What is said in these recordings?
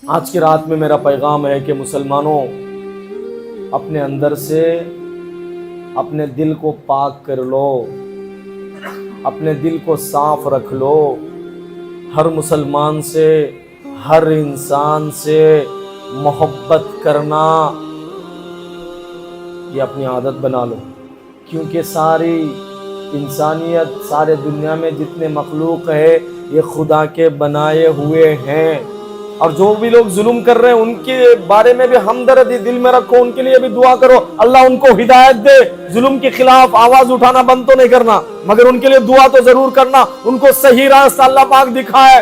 آج کی رات میں میرا پیغام ہے کہ مسلمانوں اپنے اندر سے اپنے دل کو پاک کر لو، اپنے دل کو صاف رکھ لو۔ ہر مسلمان سے، ہر انسان سے محبت کرنا یہ اپنی عادت بنا لو، کیونکہ ساری انسانیت، سارے دنیا میں جتنے مخلوق ہے یہ خدا کے بنائے ہوئے ہیں، اور جو بھی لوگ ظلم کر رہے ہیں ان کے بارے میں بھی ہمدردی دل میں رکھو، ان کے لیے بھی دعا کرو، اللہ ان کو ہدایت دے۔ ظلم کے خلاف آواز اٹھانا بند تو نہیں کرنا، مگر ان کے لیے دعا تو ضرور کرنا، ان کو صحیح راستہ اللہ پاک دکھائے۔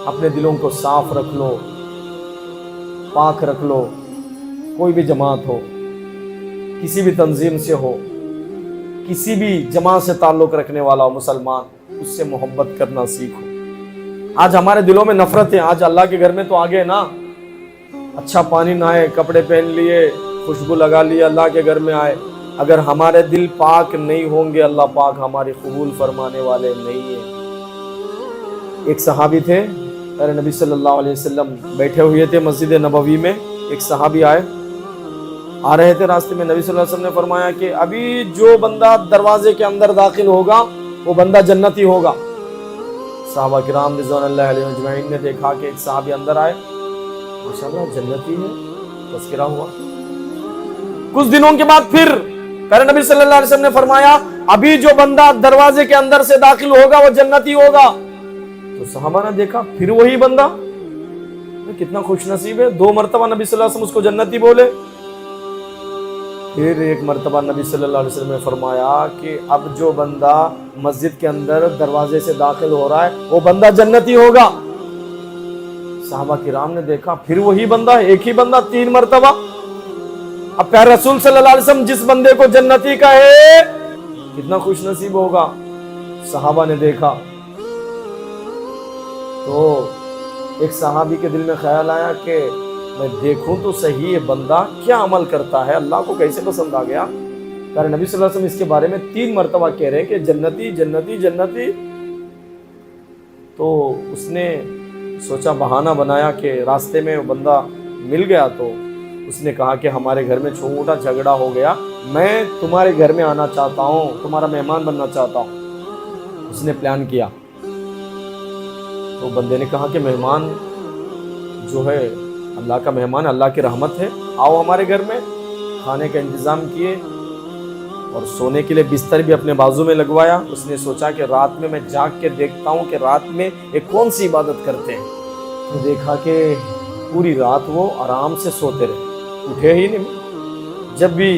اپنے دلوں کو صاف رکھ لو، پاک رکھ لو۔ کوئی بھی جماعت ہو، کسی بھی تنظیم سے ہو، کسی بھی جماعت سے تعلق رکھنے والا ہو، مسلمان اس سے محبت کرنا سیکھو۔ آج ہمارے دلوں میں نفرت ہے، آج اللہ کے گھر میں تو آگے نا، اچھا پانی نہائے، کپڑے پہن لیے، خوشبو لگا لیے، اللہ کے گھر میں آئے، اگر ہمارے دل پاک نہیں ہوں گے اللہ پاک ہماری قبول فرمانے والے نہیں ہیں۔ ایک صحابی تھے، پیارے نبی صلی اللہ علیہ وسلم بیٹھے ہوئے تھے مسجد نبوی میں، ایک صحابی آ رہے تھے راستے میں، نبی صلی اللہ علیہ وسلم نے فرمایا کہ ابھی جو بندہ دروازے کے اندر داخل ہوگا وہ بندہ جنتی ہوگا۔ صحابہ کرام رضوان اللہ علیہ اجمعین نے دیکھا کہ ایک صحابی اندر آئے، ماشاءاللہ جنتی ہے، تذکرہ ہوا۔ کچھ دنوں کے بعد پھر پیارے نبی صلی اللہ علیہ وسلم نے فرمایا ابھی جو بندہ دروازے کے اندر سے داخل ہوگا وہ جنتی ہوگا۔ تو صحابہ نے دیکھا پھر وہی بندہ، کتنا خوش نصیب ہے، 2 مرتبہ نبی صلی اللہ علیہ وسلم اس کو جنتی بولے۔ پھر ایک مرتبہ نبی صلی اللہ علیہ وسلم نے فرمایا کہ اب جو بندہ مسجد کے اندر دروازے سے داخل ہو رہا ہے وہ بندہ جنتی ہوگا۔ صحابہ کرام نے دیکھا پھر وہی بندہ، ایک ہی بندہ 3 مرتبہ۔ اب پیارے رسول صلی اللہ علیہ وسلم جس بندے کو جنتی کہے کتنا خوش نصیب ہوگا۔ صحابہ نے دیکھا تو ایک صحابی کے دل میں خیال آیا کہ میں دیکھوں تو صحیح یہ بندہ کیا عمل کرتا ہے، اللہ کو کیسے پسند آ گیا۔ پیارے نبی صلی اللہ علیہ وسلم اس کے بارے میں 3 مرتبہ کہہ رہے ہیں کہ جنتی جنتی جنتی۔ تو اس نے سوچا، بہانہ بنایا کہ راستے میں وہ بندہ مل گیا، تو اس نے کہا کہ ہمارے گھر میں چھوٹا جھگڑا ہو گیا، میں تمہارے گھر میں آنا چاہتا ہوں، تمہارا مہمان بننا چاہتا ہوں۔ اس نے پلان کیا، تو بندے نے کہا کہ مہمان جو ہے اللہ کا مہمان، اللہ کی رحمت ہے، آؤ ہمارے گھر میں۔ کھانے کا انتظام کیے اور سونے کے لیے بستر بھی اپنے بازو میں لگوایا۔ اس نے سوچا کہ رات میں جاگ کے دیکھتا ہوں کہ رات میں یہ کون سی عبادت کرتے ہیں۔ تو دیکھا کہ پوری رات وہ آرام سے سوتے رہے، اٹھے ہی نہیں۔ جب بھی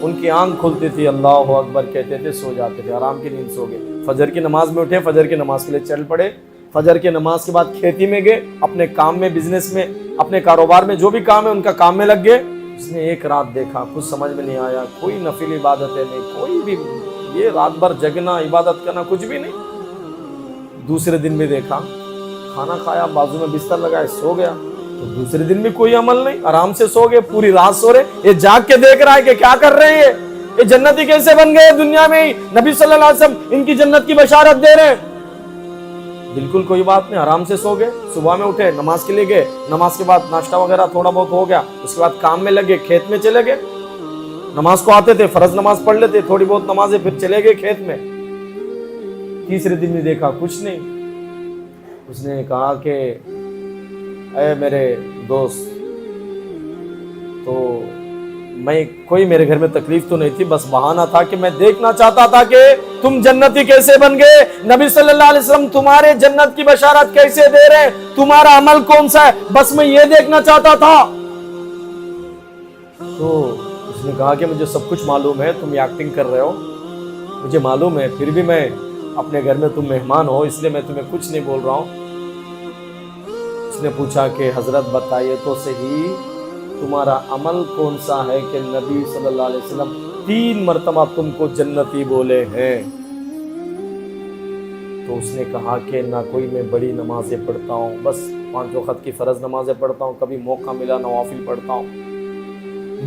ان کی آنکھ کھلتی تھی اللہ اکبر کہتے تھے، سو جاتے تھے، آرام کی نیند سو گئے۔ فجر کی نماز میں اٹھے، فجر کی نماز کے لیے چل پڑے۔ فجر کی نماز کے بعد کھیتی میں گئے، اپنے کام میں، بزنس میں، اپنے کاروبار میں جو بھی کام ہے ان کا کام میں لگ گئے۔ اس نے ایک رات دیکھا، کچھ سمجھ میں نہیں آیا، کوئی نفل عبادت ہے نہیں، کوئی بھی، یہ رات بھر جگنا، عبادت کرنا، کچھ بھی نہیں۔ دوسرے دن بھی دیکھا، کھانا کھایا، بازو میں بستر لگائے، سو گیا۔ تو دوسرے دن بھی کوئی عمل نہیں، آرام سے سو گئے، پوری رات سو رہے۔ یہ جاگ کے دیکھ رہا ہے کہ کیا کر رہے ہیں یہ جنتی کیسے بن گئے دنیا میں ہی، نبی صلی اللہ علیہ وسلم ان کی جنت کی بشارت دے رہے ہیں۔ بالکل کوئی بات نہیں، آرام سے سو گئے۔ صبح میں اٹھے، نماز کے لیے گئے، نماز کے بعد ناشتہ وغیرہ تھوڑا بہت ہو گیا، اس کے بعد کام میں لگے، کھیت میں چلے گئے۔ نماز کو آتے تھے، فرض نماز پڑھ لیتے، تھوڑی بہت نمازیں، پھر چلے گئے کھیت میں۔ تیسرے دن بھی دیکھا کچھ نہیں۔ اس نے کہا کہ اے میرے دوست، تو کوئی میرے گھر میں تکلیف تو نہیں تھی، بس بہانہ تھا کہ میں دیکھنا چاہتا تھا کہ تم جنتی کیسے بن گئے، نبی صلی اللہ علیہ وسلم تمہارے جنت کی بشارت کیسے دے رہے ہیں، تمہارا عمل کون سا ہے، بس میں یہ دیکھنا چاہتا تھا۔ تو اس نے کہا کہ مجھے سب کچھ معلوم ہے، تم یہ ایکٹنگ کر رہے ہو، مجھے معلوم ہے، پھر بھی میں اپنے گھر میں تم مہمان ہو اس لیے میں تمہیں کچھ نہیں بول رہا ہوں۔ اس نے پوچھا کہ حضرت بتائیے تو صحیح تمہارا عمل کون سا ہے کہ نبی صلی اللہ علیہ وسلم 3 مرتبہ تم کو جنتی بولے ہیں۔ تو اس نے کہا کہ نہ کوئی میں بڑی نمازیں پڑھتا ہوں، بس 5 وقت کی فرض نمازیں پڑھتا ہوں، کبھی موقع ملا نوافل پڑھتا ہوں،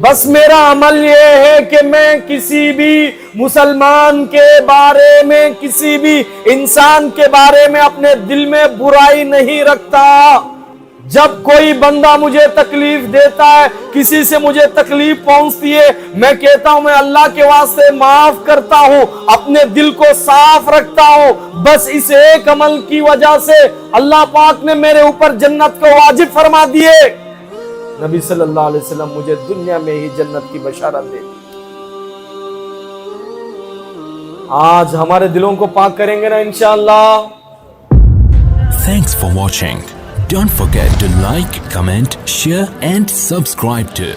بس میرا عمل یہ ہے کہ میں کسی بھی مسلمان کے بارے میں، کسی بھی انسان کے بارے میں اپنے دل میں برائی نہیں رکھتا، جب کوئی بندہ مجھے تکلیف دیتا ہے, کسی سے مجھے تکلیف پہنچتی ہے, میں کہتا ہوں میں اللہ کے واسطے معاف کرتا ہوں, اپنے دل کو صاف رکھتا ہوں. بس اس ایک عمل کی وجہ سے اللہ پاک نے میرے اوپر جنت کو واجب فرما دیے. نبی صلی اللہ علیہ وسلم مجھے دنیا میں ہی جنت کی بشارت دے دی. آج ہمارے دلوں کو پاک کریں گے نا انشاءاللہ. Thanks for watching. Don't forget to like, comment, share and subscribe to